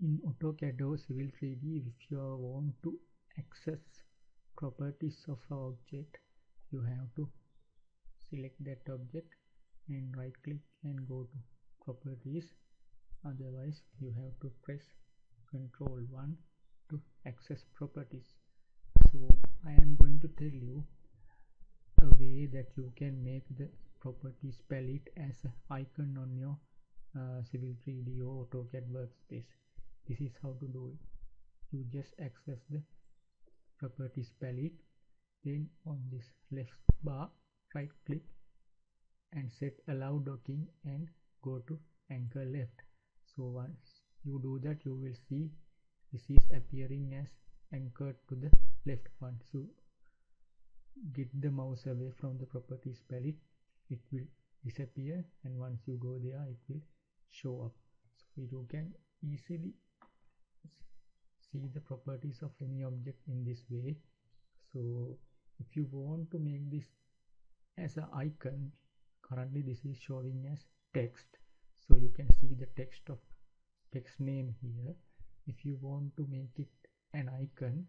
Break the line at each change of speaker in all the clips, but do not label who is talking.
In AutoCAD or Civil 3D, if you want to access properties of an object, you have to select that object and right click and go to properties. Otherwise you have to press Ctrl 1 to access properties. So I am going to tell you a way that you can make the properties palette as an icon on your Civil 3D or AutoCAD workspace. This is how to do it. You just access the properties palette, then on this left bar right click and set allow docking and go to anchor left. So once you do that, you will see this is appearing as anchored to the left. Once you get the mouse away from the properties palette, it will disappear, and once you go there it will show up. So you can easily see the properties of any object in this way. So if you want to make this as an icon, currently this is showing as text, so you can see the text name here. If you want to make it an icon,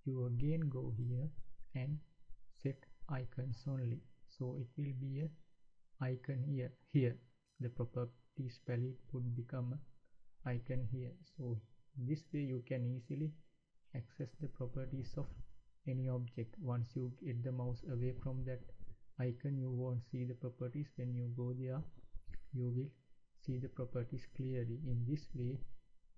you again go here and set icons only, so it will be an icon here the properties palette would become an icon here. So this way you can easily access the properties of any object. Once you get the mouse away from that icon, you won't see the properties. When you go there, you will see the properties clearly. In this way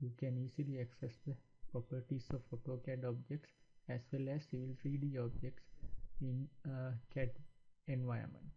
you can easily access the properties of AutoCAD objects as well as Civil 3D objects in a CAD environment.